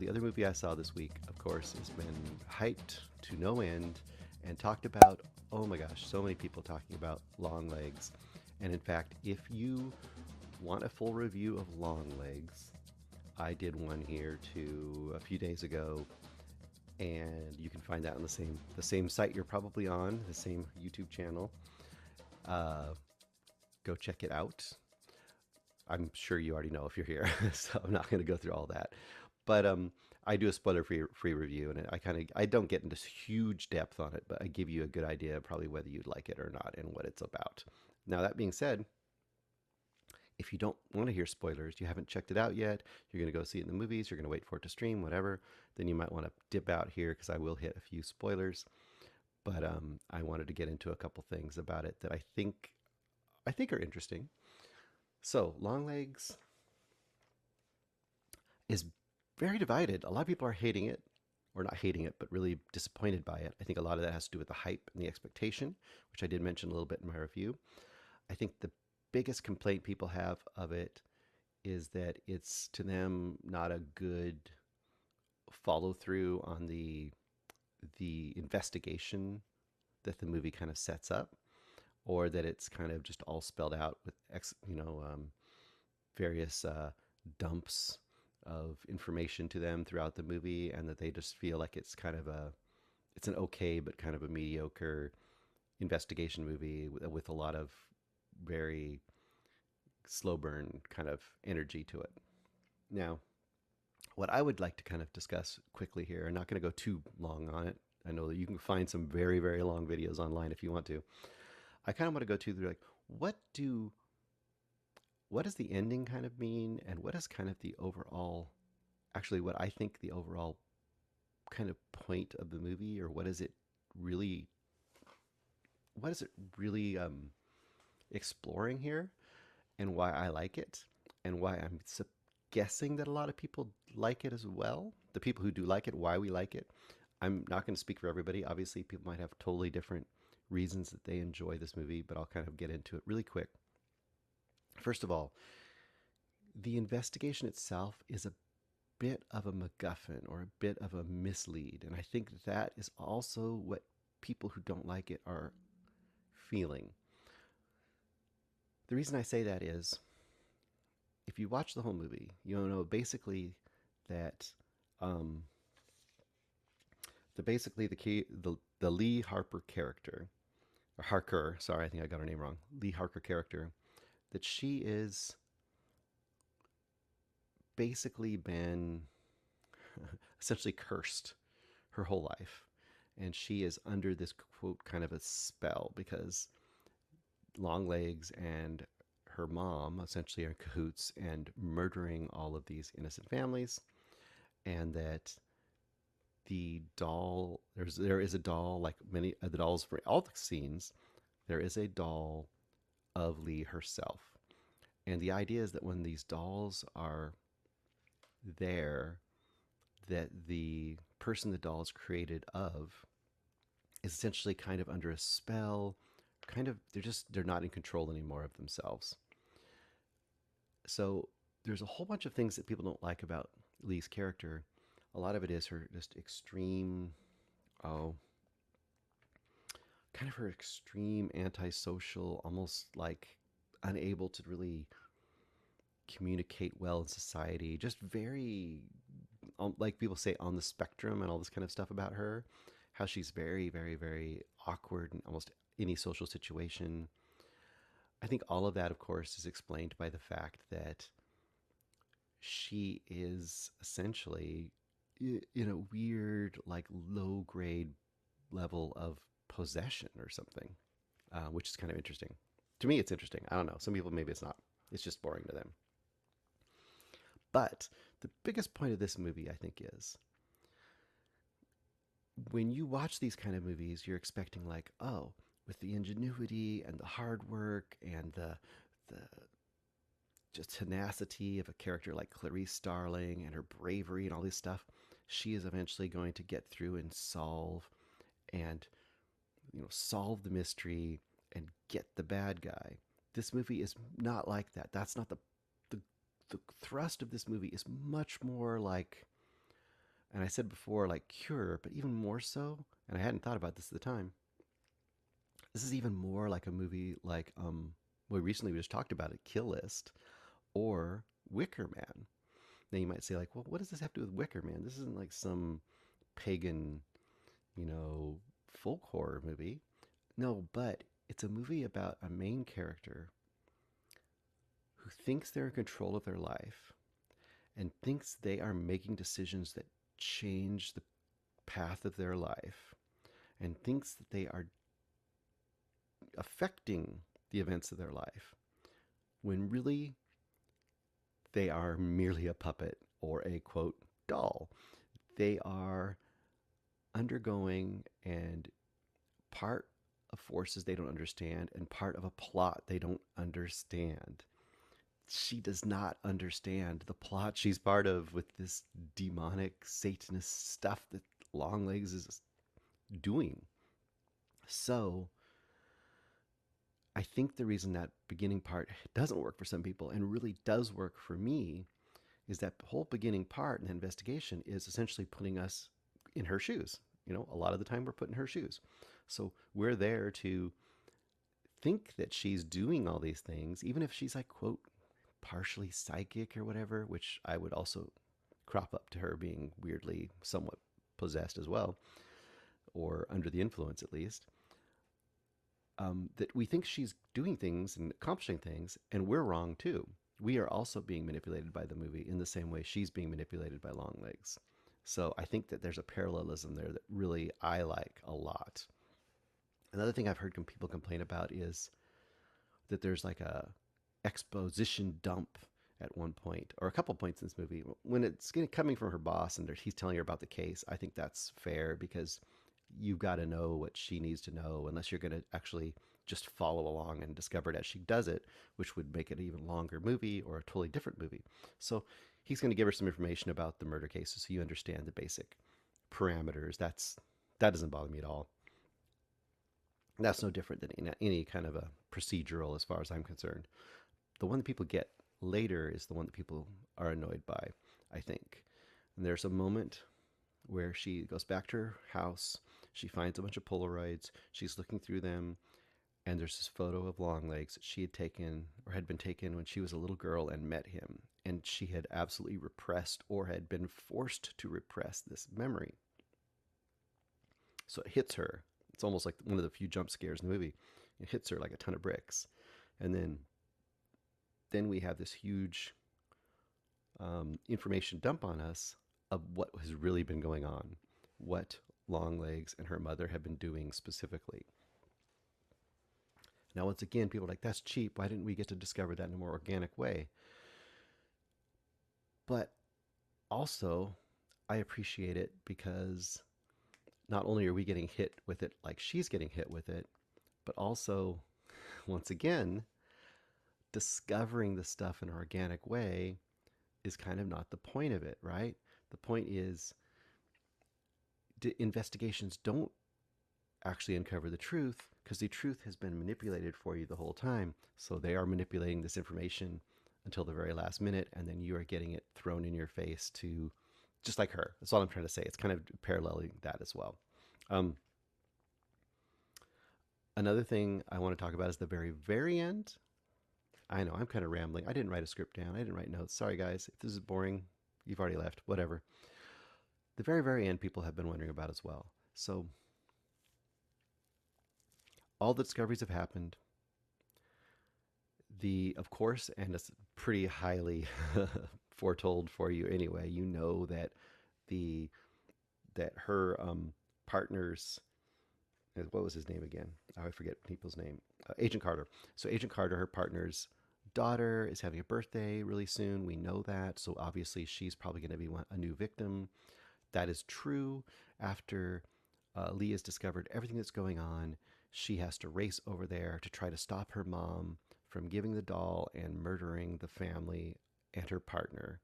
the other movie I saw this week, of course, has been hyped to no end and talked about. Oh my gosh, so many people talking about Longlegs. And in fact, if you want a full review of Longlegs, I did one here too a few days ago, and you can find that on the same site you're probably on, the same YouTube channel. Uh, Go check it out. I'm sure you already know if you're here, so I'm not going to go through all that. But I do a spoiler free review, and I don't get into huge depth on it, but I give you a good idea of probably whether you'd like it or not and what it's about. Now that being said, if you don't want to hear spoilers, you haven't checked it out yet, you're going to go see it in the movies, you're going to wait for it to stream, whatever, then you might want to dip out here because I will hit a few spoilers. But I wanted to get into a couple things about it that I think are interesting. So Longlegs is very divided. A lot of people are hating it, or not hating it, but really disappointed by it. I think a lot of that has to do with the hype and the expectation, which I did mention a little bit in my review. I think the biggest complaint people have of it is that it's to them not a good follow through on the investigation that the movie kind of sets up, or that it's kind of just all spelled out with various dumps of information to them throughout the movie, and that they just feel like it's an okay but kind of a mediocre investigation movie with a lot of very slow burn kind of energy to it. Now, what I would like to kind of discuss quickly here, I'm not going to go too long on it. I know that you can find some very, very long videos online if you want to. I kind of want to go to like what do what does the ending kind of mean, and what is kind of the overall, actually what I think the overall kind of point of the movie, or really what is it really exploring here, and why I like it, and why I'm guessing that a lot of people like it as well. The people who do like it, why we like it. I'm not going to speak for everybody. Obviously, people might have totally different reasons that they enjoy this movie, but I'll kind of get into it really quick. First of all, the investigation itself is a bit of a MacGuffin, or a bit of a mislead. And I think that is also what people who don't like it are feeling. The reason I say that is if you watch the whole movie, you'll know basically that um, the Lee Harper character, or Harker, sorry, I think I got her name wrong. Lee Harker character, that she is basically been essentially cursed her whole life. And she is under this quote kind of a spell because Longlegs and her mom essentially are in cahoots and murdering all of these innocent families. And that there is a doll, like many of the dolls for all the scenes, there is a doll of Lee herself. And the idea is that when these dolls are there, that the person the doll is created of is essentially kind of under a spell, kind of they're not in control anymore of themselves. So there's a whole bunch of things that people don't like about Lee's character. A lot of it is her just extreme, oh, kind of her extreme antisocial, almost like unable to really communicate well in society, just very, like people say, on the spectrum, and all this kind of stuff about her. How she's very, very, very awkward in almost any social situation. I think all of that, of course, is explained by the fact that she is essentially in a weird, like low grade level of possession or something, which is kind of interesting. To me, it's interesting. I don't know. Some people, maybe it's not. It's just boring to them. But the biggest point of this movie, I think, is when you watch these kind of movies, you're expecting like, oh, with the ingenuity and the hard work and the just tenacity of a character like Clarice Starling and her bravery and all this stuff, she is eventually going to get through and and solve the mystery and get the bad guy. This movie is not like that. That's not the thrust of this movie. Is much more like And I said before, like Cure, but even more so, and I hadn't thought about this at the time. This is even more like a movie like well, recently we just talked about it, Kill List or Wicker Man. Now you might say like, well, what does this have to do with Wicker Man? This isn't like some pagan, you know, folk horror movie. No, but it's a movie about a main character who thinks they're in control of their life and thinks they are making decisions that change the path of their life and thinks that they are affecting the events of their life when really they are merely a puppet or a quote doll. They are undergoing and part of forces they don't understand and part of a plot they don't understand. She does not understand the plot she's part of with this demonic Satanist stuff that Longlegs is doing. So I think the reason that beginning part doesn't work for some people and really does work for me is that whole beginning part in the investigation is essentially putting us in her shoes. You know, a lot of the time we're put in her shoes. So we're there to think that she's doing all these things, even if she's like, quote, partially psychic or whatever, which I would also crop up to her being weirdly somewhat possessed as well, or under the influence at least. That we think she's doing things and accomplishing things, and we're wrong too. We are also being manipulated by the movie in the same way she's being manipulated by Longlegs. So I think that there's a parallelism there that really I like a lot. Another thing I've heard people complain about is that there's like a exposition dump at one point or a couple points in this movie when it's coming from her boss and he's telling her about the case. I think that's fair because you've got to know what she needs to know unless you're going to actually just follow along and discover it as she does it, which would make it an even longer movie or a totally different movie. So he's going to give her some information about the murder cases so you understand the basic parameters. That doesn't bother me at all. That's no different than any kind of a procedural as far as I'm concerned. The one that people get later is the one that people are annoyed by, I think. And there's a moment where she goes back to her house. She finds a bunch of Polaroids. She's looking through them. And there's this photo of Longlegs that she had taken or had been taken when she was a little girl and met him. And she had absolutely repressed or had been forced to repress this memory. So it hits her. It's almost like one of the few jump scares in the movie. It hits her like a ton of bricks. And then we have this huge information dump on us of what has really been going on, what Longlegs and her mother have been doing specifically. Now, once again, people are like, that's cheap. Why didn't we get to discover that in a more organic way? But also, I appreciate it because not only are we getting hit with it like she's getting hit with it, but also, once again, discovering the stuff in an organic way is kind of not the point of it, right? The point is investigations don't actually uncover the truth because the truth has been manipulated for you the whole time. So they are manipulating this information until the very last minute, and then you are getting it thrown in your face to just like her. That's all I'm trying to say. It's kind of paralleling that as well. Another thing I want to talk about is the very, very end. I know I'm kind of rambling. I didn't write a script down. I didn't write notes. Sorry, guys. If this is boring, you've already left. Whatever. The very, very end, people have been wondering about as well. So all the discoveries have happened. Of course, and it's pretty highly foretold for you anyway. You know that her partner's, what was his name again? Oh, I forget people's name. Agent Carter. So Agent Carter, her partner's daughter, is having a birthday really soon. We know that. So obviously she's probably going to be a new victim. That is true. After Lee has discovered everything that's going on, she has to race over there to try to stop her mom from giving the doll and murdering the family and her partner,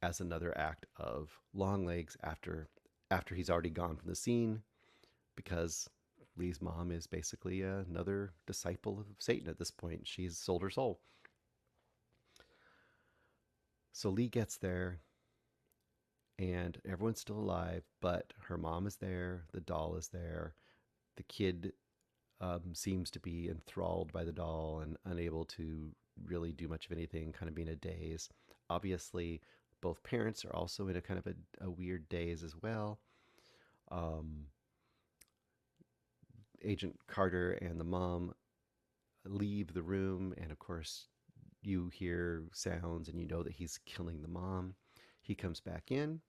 as another act of Longlegs after he's already gone from the scene, because Lee's mom is basically another disciple of Satan at this point. She's sold her soul. So Lee gets there, and everyone's still alive, but her mom is there, the doll is there, the kid seems to be enthralled by the doll and unable to really do much of anything, kind of being a daze. Obviously, both parents are also in a kind of a weird daze as well. Um, Agent Carter and the mom leave the room, and of course, you hear sounds and you know that he's killing the mom. He comes back in.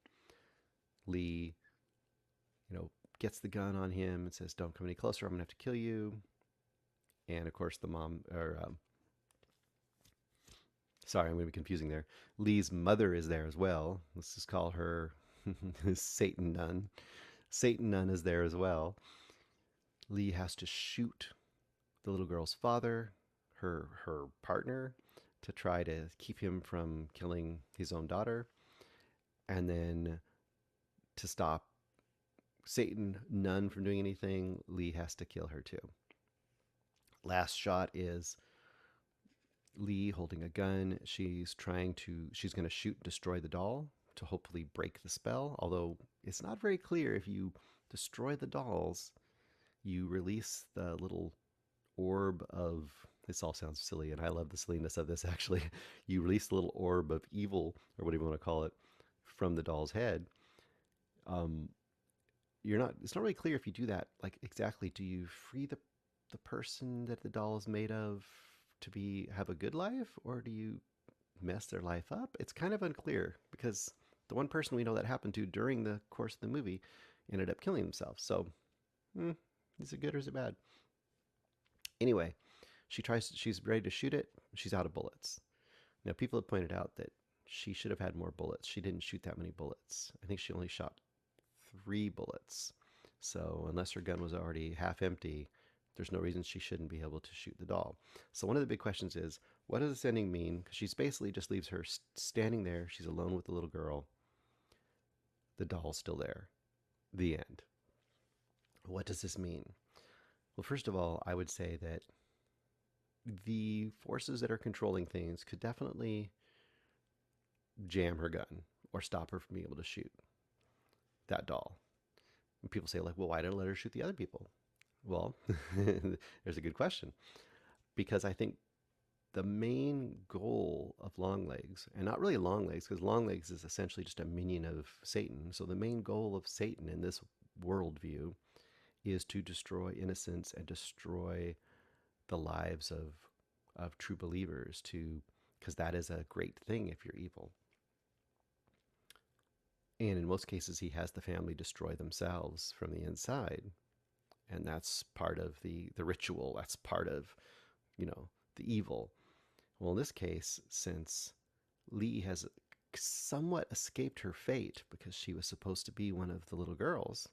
Lee, you know, gets the gun on him and says, "Don't come any closer. I'm gonna have to kill you." And of course, the mom, or sorry, I'm gonna be confusing there. Lee's mother is there as well. Let's just call her Satan Nun. Satan Nun is there as well. Lee has to shoot the little girl's father, her partner, to try to keep him from killing his own daughter, and then to stop Satan Nun from doing anything, Lee has to kill her too. Last shot is Lee holding a gun. She's going to shoot and destroy the doll to hopefully break the spell. Although it's not very clear if you destroy the dolls, you release the little orb of, this all sounds silly, and I love the silliness of this actually. You release the little orb of evil, or whatever you want to call it, from the doll's head. Um, it's not really clear if you do that, like exactly, do you free the person that the doll is made of to be have a good life, or do you mess their life up? It's kind of unclear because the one person we know that happened to during the course of the movie ended up killing themselves. So, is it good or is it bad? Anyway, she's ready to shoot it. She's out of bullets. Now, people have pointed out that she should have had more bullets. She didn't shoot that many bullets. I think she only shot 3 bullets. So, unless her gun was already half empty, there's no reason she shouldn't be able to shoot the doll. So, one of the big questions is, what does this ending mean? Because she's basically just leaves her standing there. She's alone with the little girl. The doll's still there. The end. What does this mean? Well, first of all, I would say that the forces that are controlling things could definitely jam her gun or stop her from being able to shoot that doll. And people say, like, well, why didn't I let her shoot the other people? Well, there's a good question. Because I think the main goal of Longlegs, and not really Longlegs, because Longlegs is essentially just a minion of Satan. So the main goal of Satan in this worldview is to destroy innocence and destroy the lives of true believers, because that is a great thing if you're evil. And in most cases, he has the family destroy themselves from the inside. And that's part of the ritual. That's part of, the evil. Well, in this case, since Lee has somewhat escaped her fate because she was supposed to be one of the little girls,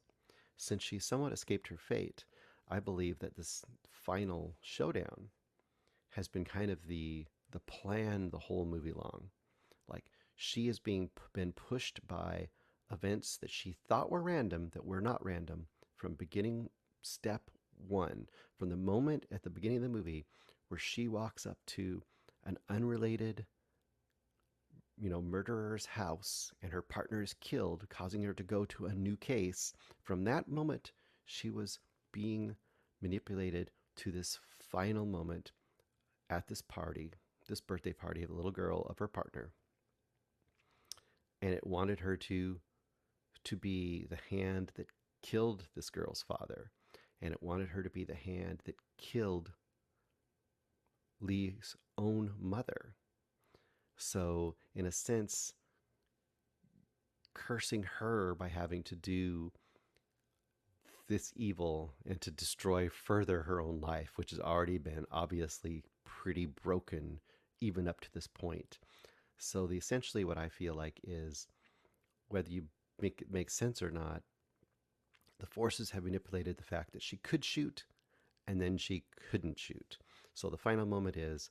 since she somewhat escaped her fate, I believe that this final showdown has been kind of the plan the whole movie long. Like, she is been pushed by events that she thought were random, that were not random, from beginning step one, from the moment at the beginning of the movie where she walks up to an unrelated murderer's house and her partner is killed, causing her to go to a new case. From that moment, she was being manipulated to this final moment at this party, this birthday party of the little girl of her partner. And it wanted her to be the hand that killed this girl's father. And it wanted her to be the hand that killed Lee's own mother. So, in a sense, cursing her by having to do this evil and to destroy further her own life, which has already been obviously pretty broken even up to this point. So, essentially what I feel like is, whether you make it make sense or not, the forces have manipulated the fact that she could shoot and then she couldn't shoot. So the final moment is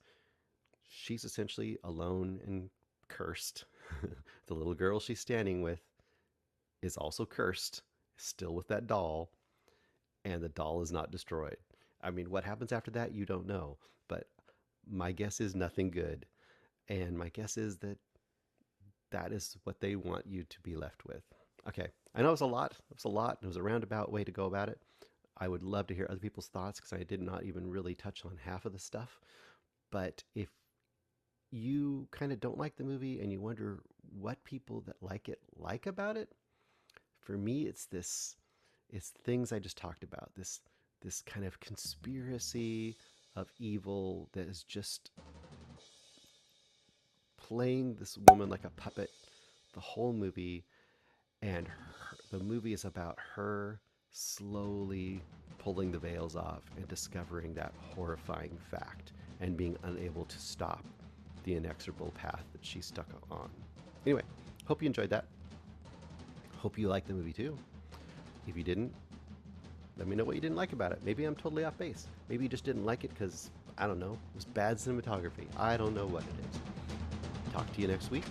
she's essentially alone and cursed. The little girl she's standing with is also cursed, still with that doll, and the doll is not destroyed. I mean, what happens after that, you don't know. But my guess is nothing good. And my guess is that that is what they want you to be left with. Okay, I know it was a lot. It was a lot. It was a roundabout way to go about it. I would love to hear other people's thoughts because I did not even really touch on half of the stuff. But if you kind of don't like the movie and you wonder what people that like it like about it, for me, it's things I just talked about. This kind of conspiracy of evil that is just playing this woman like a puppet the whole movie, and the movie is about her slowly pulling the veils off and discovering that horrifying fact and being unable to stop the inexorable path that she's stuck on. Anyway, hope you enjoyed that. Hope you liked the movie too. If you didn't, let me know what you didn't like about it. Maybe I'm totally off base. Maybe you just didn't like it because, I don't know, it was bad cinematography. I don't know what it is. Talk to you next week.